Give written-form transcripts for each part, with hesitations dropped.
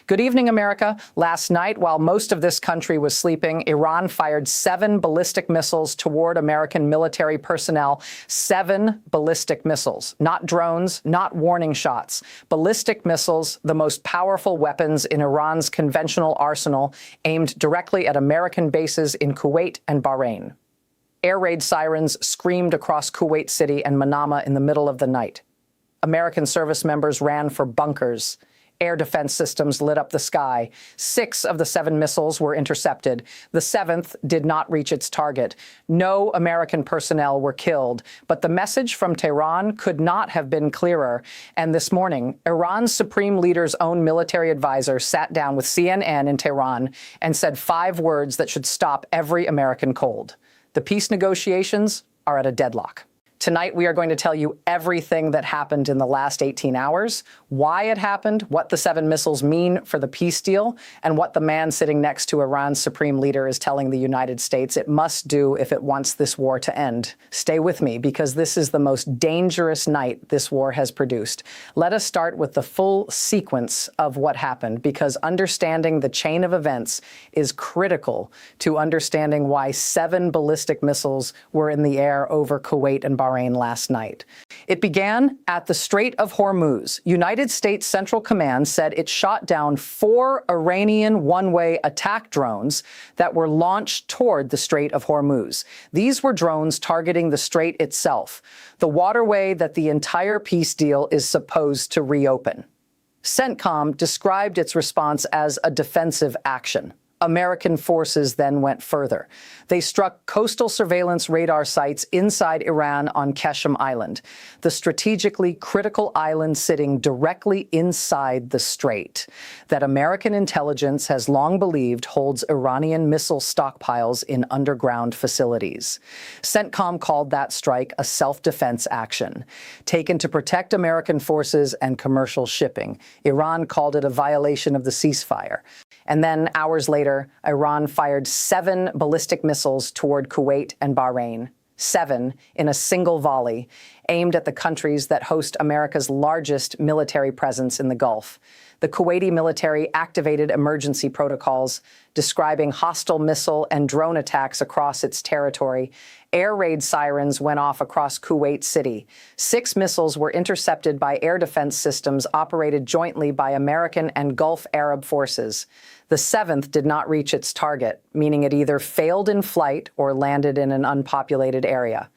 Good evening, America. Last night, while most of this country was sleeping, Iran fired 7 ballistic missiles toward American military personnel. 7 ballistic missiles, not drones, not warning shots. Ballistic missiles, the most powerful weapons in Iran's conventional arsenal, aimed directly at American bases in Kuwait and Bahrain. Air raid sirens screamed across Kuwait City and Manama in the middle of the night. American service members ran for bunkers. Air defense systems lit up the sky. 6 of the 7 missiles were intercepted. The 7th did not reach its target. No American personnel were killed. But the message from Tehran could not have been clearer. And this morning, Iran's supreme leader's own military advisor sat down with CNN in Tehran and said 5 words that should stop every American cold. The peace negotiations are at a deadlock. Tonight, we are going to tell you everything that happened in the last 18 hours, why it happened, what the 7 missiles mean for the peace deal, and what the man sitting next to Iran's supreme leader is telling the United States it must do if it wants this war to end. Stay with me, because this is the most dangerous night this war has produced. Let us start with the full sequence of what happened, because understanding the chain of events is critical to understanding why 7 ballistic missiles were in the air over Kuwait and Bahrain last night. It began at the Strait of Hormuz. United States Central Command said it shot down 4 Iranian one-way attack drones that were launched toward the Strait of Hormuz. These were drones targeting the strait itself, the waterway that the entire peace deal is supposed to reopen. CENTCOM described its response as a defensive action. American forces then went further. They struck coastal surveillance radar sites inside Iran on Qeshm Island, the strategically critical island sitting directly inside the strait that American intelligence has long believed holds Iranian missile stockpiles in underground facilities. CENTCOM called that strike a self-defense action, taken to protect American forces and commercial shipping. Iran called it a violation of the ceasefire. And then, hours later, Iran fired 7 ballistic missiles toward Kuwait and Bahrain. 7 in a single volley, aimed at the countries that host America's largest military presence in the Gulf. The Kuwaiti military activated emergency protocols describing hostile missile and drone attacks across its territory. Air raid sirens went off across Kuwait City. 6 missiles were intercepted by air defense systems operated jointly by American and Gulf Arab forces. The 7th did not reach its target, meaning it either failed in flight or landed in an unpopulated area.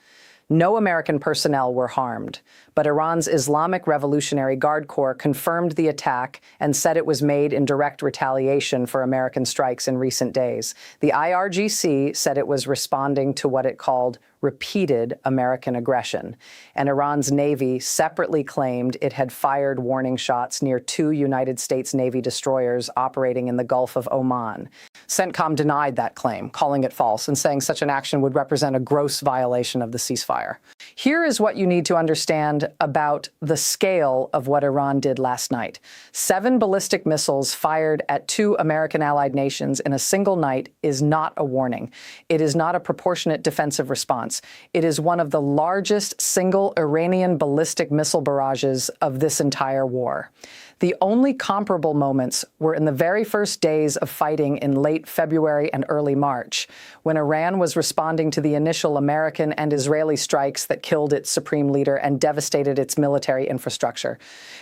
No American personnel were harmed, but Iran's Islamic Revolutionary Guard Corps confirmed the attack and said it was made in direct retaliation for American strikes in recent days. The IRGC said it was responding to what it called repeated American aggression, and Iran's Navy separately claimed it had fired warning shots near 2 United States Navy destroyers operating in the Gulf of Oman. CENTCOM denied that claim, calling it false and saying such an action would represent a gross violation of the ceasefire. Here is what you need to understand about the scale of what Iran did last night. 7 ballistic missiles fired at 2 American allied nations in a single night is not a warning. It is not a proportionate defensive response. It is one of the largest single Iranian ballistic missile barrages of this entire war. The only comparable moments were in the very first days of fighting in late February and early March, when Iran was responding to the initial American and Israeli strikes that killed its supreme leader and devastated its military infrastructure.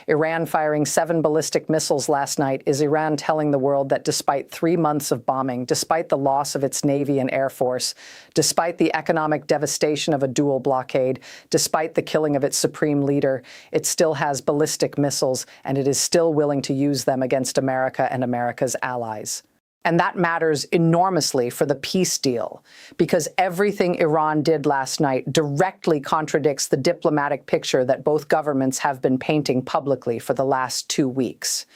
Iran firing 7 ballistic missiles last night is Iran telling the world that despite 3 months of bombing, despite the loss of its Navy and Air Force, despite the economic devastation of a dual blockade, despite the killing of its supreme leader, it still has ballistic missiles, and it is still willing to use them against America and America's allies. And that matters enormously for the peace deal, because everything Iran did last night directly contradicts the diplomatic picture that both governments have been painting publicly for the last 2 weeks.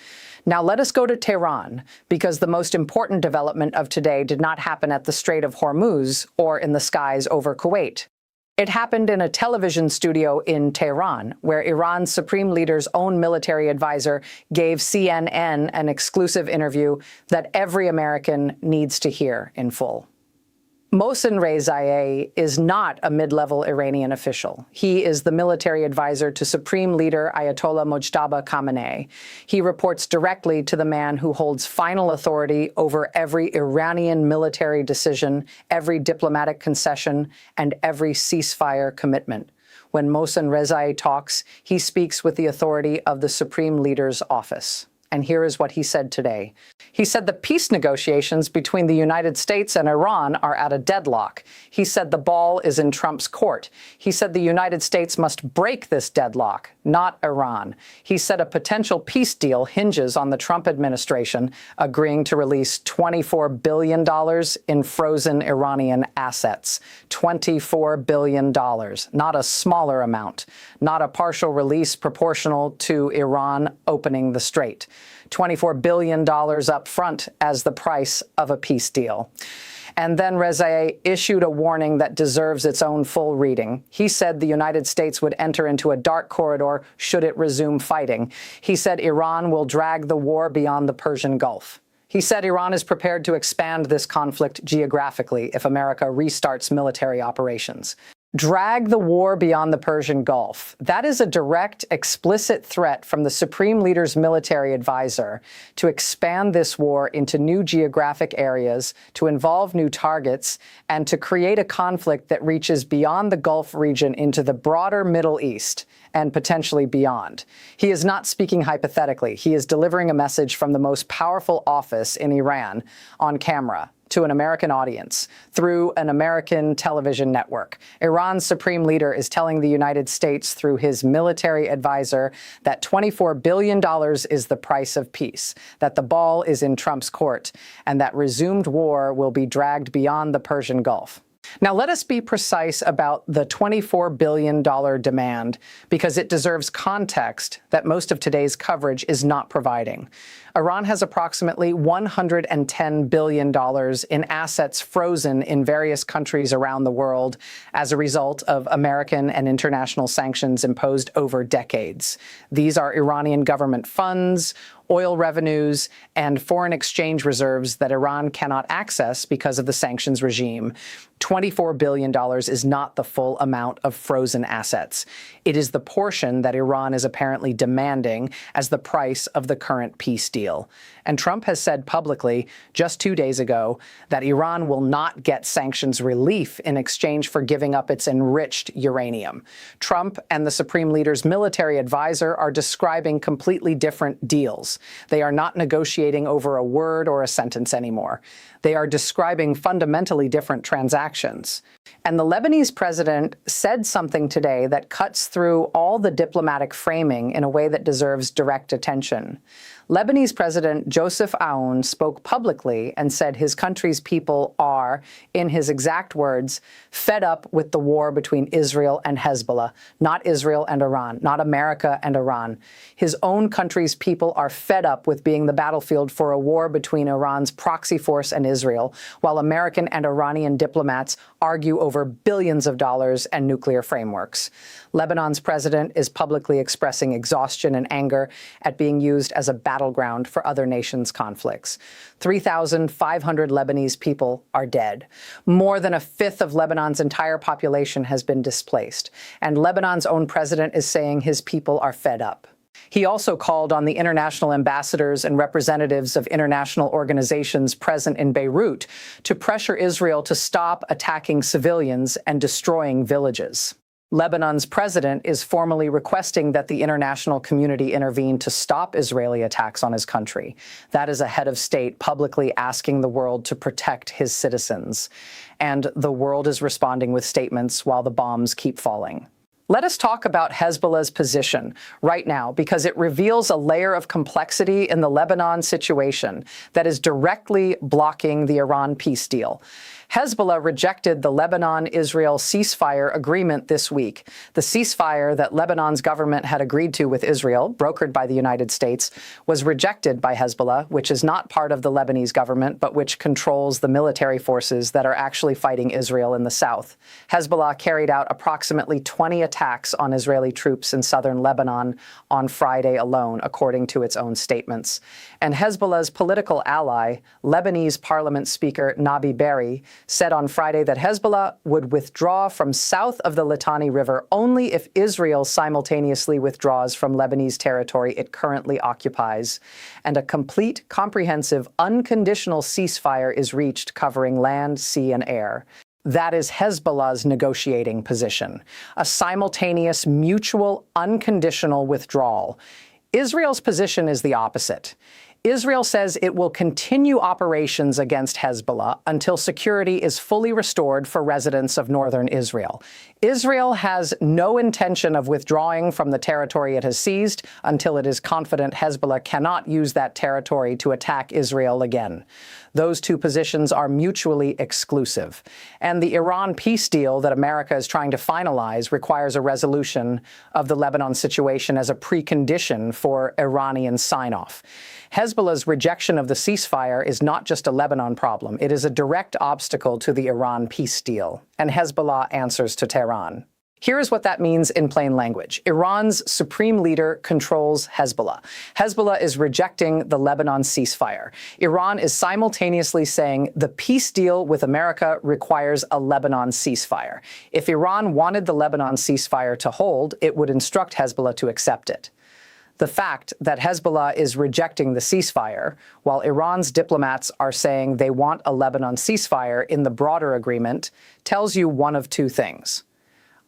Now let us go to Tehran, because the most important development of today did not happen at the Strait of Hormuz or in the skies over Kuwait. It happened in a television studio in Tehran, where Iran's supreme leader's own military advisor gave CNN an exclusive interview that every American needs to hear in full. Mohsen Rezaiei is not a mid-level Iranian official. He is the military advisor to Supreme Leader Ayatollah Mojtaba Khamenei. He reports directly to the man who holds final authority over every Iranian military decision, every diplomatic concession, and every ceasefire commitment. When Mohsen Rezaiei talks, he speaks with the authority of the Supreme Leader's office. And here is what he said today. He said the peace negotiations between the United States and Iran are at a deadlock. He said the ball is in Trump's court. He said the United States must break this deadlock, not Iran. He said a potential peace deal hinges on the Trump administration agreeing to release $24 billion in frozen Iranian assets. $24 billion, not a smaller amount, not a partial release proportional to Iran opening the strait. $24 billion up front as the price of a peace deal. And then Rezaiei issued a warning that deserves its own full reading. He said the United States would enter into a dark corridor should it resume fighting. He said Iran will drag the war beyond the Persian Gulf. He said Iran is prepared to expand this conflict geographically if America restarts military operations. Drag the war beyond the Persian Gulf. That is a direct, explicit threat from the Supreme Leader's military advisor to expand this war into new geographic areas, to involve new targets, and to create a conflict that reaches beyond the Gulf region into the broader Middle East and potentially beyond. He is not speaking hypothetically. He is delivering a message from the most powerful office in Iran on camera to an American audience through an American television network. Iran's supreme leader is telling the United States through his military advisor that $24 billion is the price of peace, that the ball is in Trump's court, and that resumed war will be dragged beyond the Persian Gulf. Now, let us be precise about the $24 billion demand, because it deserves context that most of today's coverage is not providing. Iran has approximately $110 billion in assets frozen in various countries around the world as a result of American and international sanctions imposed over decades. These are Iranian government funds, oil revenues, and foreign exchange reserves that Iran cannot access because of the sanctions regime. $24 billion is not the full amount of frozen assets. It is the portion that Iran is apparently demanding as the price of the current peace deal. And Trump has said publicly just 2 days ago that Iran will not get sanctions relief in exchange for giving up its enriched uranium. Trump and the Supreme Leader's military advisor are describing completely different deals. They are not negotiating over a word or a sentence anymore. They are describing fundamentally different transactions. And the Lebanese president said something today that cuts through all the diplomatic framing in a way that deserves direct attention. Lebanese President Joseph Aoun spoke publicly and said his country's people are, in his exact words, fed up with the war between Israel and Hezbollah, not Israel and Iran, not America and Iran. His own country's people are fed up with being the battlefield for a war between Iran's proxy force and Israel, while American and Iranian diplomats argue over billions of dollars and nuclear frameworks. Lebanon's president is publicly expressing exhaustion and anger at being used as a battleground for other nations' conflicts. 3,500 Lebanese people are dead. More than a fifth of Lebanon's entire population has been displaced. And Lebanon's own president is saying his people are fed up. He also called on the international ambassadors and representatives of international organizations present in Beirut to pressure Israel to stop attacking civilians and destroying villages. Lebanon's president is formally requesting that the international community intervene to stop Israeli attacks on his country. That is a head of state publicly asking the world to protect his citizens. And the world is responding with statements while the bombs keep falling. Let us talk about Hezbollah's position right now, because it reveals a layer of complexity in the Lebanon situation that is directly blocking the Iran peace deal. Hezbollah rejected the Lebanon-Israel ceasefire agreement this week. The ceasefire that Lebanon's government had agreed to with Israel, brokered by the United States, was rejected by Hezbollah, which is not part of the Lebanese government, but which controls the military forces that are actually fighting Israel in the south. Hezbollah carried out approximately 20 attacks on Israeli troops in southern Lebanon on Friday alone, according to its own statements. And Hezbollah's political ally, Lebanese Parliament Speaker Nabi Berri, said on Friday that Hezbollah would withdraw from south of the Litani River only if Israel simultaneously withdraws from Lebanese territory it currently occupies, and a complete, comprehensive, unconditional ceasefire is reached covering land, sea, and air. That is Hezbollah's negotiating position, a simultaneous, mutual, unconditional withdrawal. Israel's position is the opposite. Israel says it will continue operations against Hezbollah until security is fully restored for residents of northern Israel. Israel has no intention of withdrawing from the territory it has seized until it is confident Hezbollah cannot use that territory to attack Israel again. Those two positions are mutually exclusive. And the Iran peace deal that America is trying to finalize requires a resolution of the Lebanon situation as a precondition for Iranian sign-off. Hezbollah's rejection of the ceasefire is not just a Lebanon problem. It is a direct obstacle to the Iran peace deal. And Hezbollah answers to Tehran. Here is what that means in plain language. Iran's supreme leader controls Hezbollah. Hezbollah is rejecting the Lebanon ceasefire. Iran is simultaneously saying the peace deal with America requires a Lebanon ceasefire. If Iran wanted the Lebanon ceasefire to hold, it would instruct Hezbollah to accept it. The fact that Hezbollah is rejecting the ceasefire, while Iran's diplomats are saying they want a Lebanon ceasefire in the broader agreement, tells you one of two things.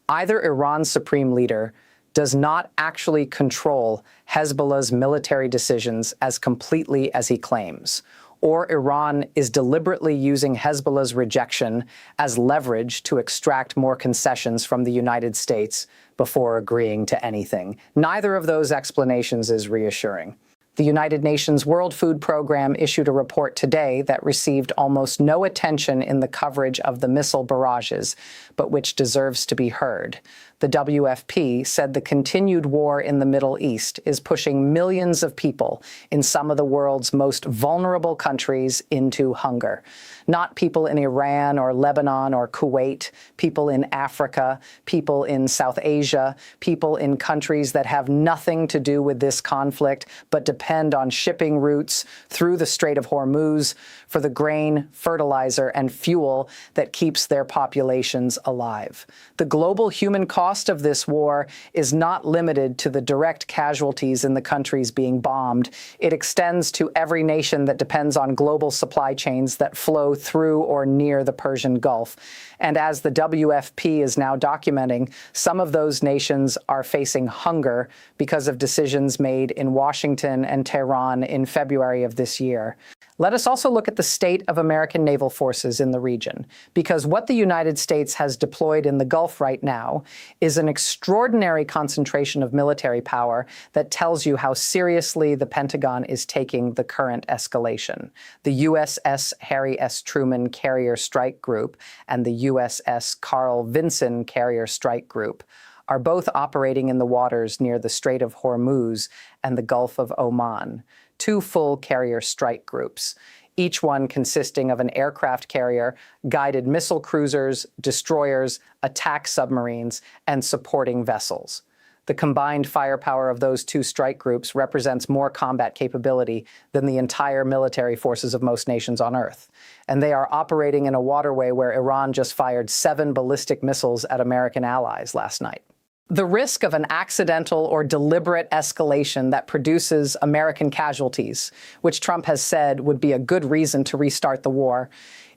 Either Iran's supreme leader does not actually control Hezbollah's military decisions as completely as he claims, or Iran is deliberately using Hezbollah's rejection as leverage to extract more concessions from the United States before agreeing to anything. Neither of those explanations is reassuring. The United Nations World Food Program issued a report today that received almost no attention in the coverage of the missile barrages, but which deserves to be heard. The WFP said the continued war in the Middle East is pushing millions of people in some of the world's most vulnerable countries into hunger. Not people in Iran or Lebanon or Kuwait, people in Africa, people in South Asia, people in countries that have nothing to do with this conflict but depend on shipping routes through the Strait of Hormuz for the grain, fertilizer, and fuel that keeps their populations alive. The global human cost of this war is not limited to the direct casualties in the countries being bombed. It extends to every nation that depends on global supply chains that flow through or near the Persian Gulf. And as the WFP is now documenting, some of those nations are facing hunger because of decisions made in Washington and Tehran in February of this year. Let us also look at the state of American naval forces in the region, because what the United States has deployed in the Gulf right now is an extraordinary concentration of military power that tells you how seriously the Pentagon is taking the current escalation. The USS Harry S. Truman Carrier Strike Group and the USS Carl Vinson Carrier Strike Group are both operating in the waters near the Strait of Hormuz and the Gulf of Oman. Two full carrier strike groups, each one consisting of an aircraft carrier, guided missile cruisers, destroyers, attack submarines, and supporting vessels. The combined firepower of those two strike groups represents more combat capability than the entire military forces of most nations on Earth. And they are operating in a waterway where Iran just fired 7 ballistic missiles at American allies last night. The risk of an accidental or deliberate escalation that produces American casualties, which Trump has said would be a good reason to restart the war,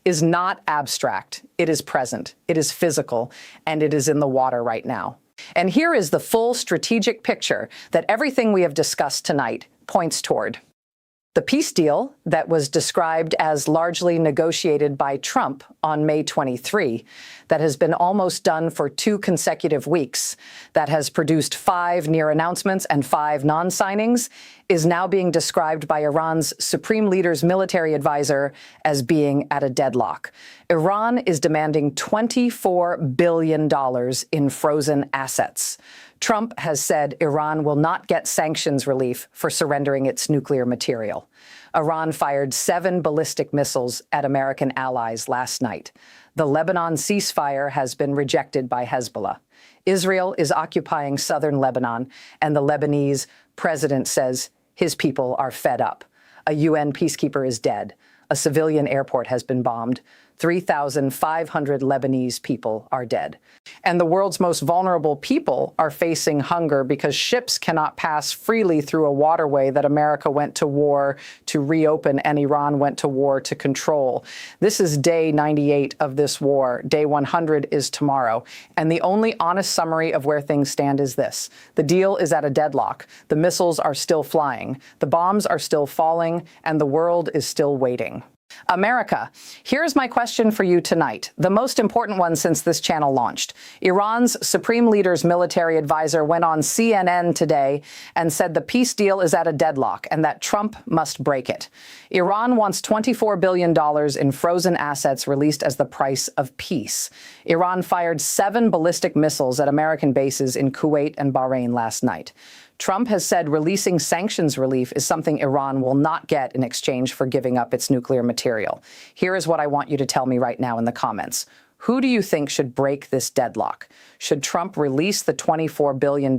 is not abstract. It is present, it is physical, and it is in the water right now. And here is the full strategic picture that everything we have discussed tonight points toward. The peace deal that was described as largely negotiated by Trump on May 23, that has been almost done for 2 consecutive weeks, that has produced 5 near announcements and 5 non-signings, is now being described by Iran's supreme leader's military advisor as being at a deadlock. Iran is demanding $24 billion in frozen assets. Trump has said Iran will not get sanctions relief for surrendering its nuclear material. Iran fired 7 ballistic missiles at American allies last night. The Lebanon ceasefire has been rejected by Hezbollah. Israel is occupying southern Lebanon, and the Lebanese president says his people are fed up. A UN peacekeeper is dead. A civilian airport has been bombed. 3,500 Lebanese people are dead. And the world's most vulnerable people are facing hunger because ships cannot pass freely through a waterway that America went to war to reopen and Iran went to war to control. This is day 98 of this war. Day 100 is tomorrow. And the only honest summary of where things stand is this. The deal is at a deadlock. The missiles are still flying. The bombs are still falling. And the world is still waiting. America, here's my question for you tonight, the most important one since this channel launched. Iran's supreme leader's military advisor went on CNN today and said the peace deal is at a deadlock and that Trump must break it. Iran wants $24 billion in frozen assets released as the price of peace. Iran fired 7 ballistic missiles at American bases in Kuwait and Bahrain last night. Trump has said releasing sanctions relief is something Iran will not get in exchange for giving up its nuclear material. Here is what I want you to tell me right now in the comments. Who do you think should break this deadlock? Should Trump release the $24 billion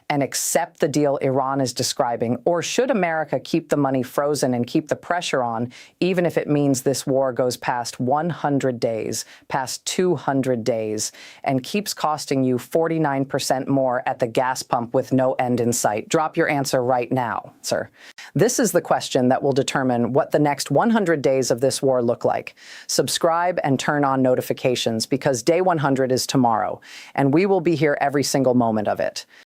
and accept the deal Iran is describing? Or should America keep the money frozen and keep the pressure on, even if it means this war goes past 100 days, past 200 days, and keeps costing you 49% more at the gas pump with no end in sight? Drop your answer right now, sir. This is the question that will determine what the next 100 days of this war look like. Subscribe and turn on notifications because day 100 is tomorrow, and we will be here every single moment of it.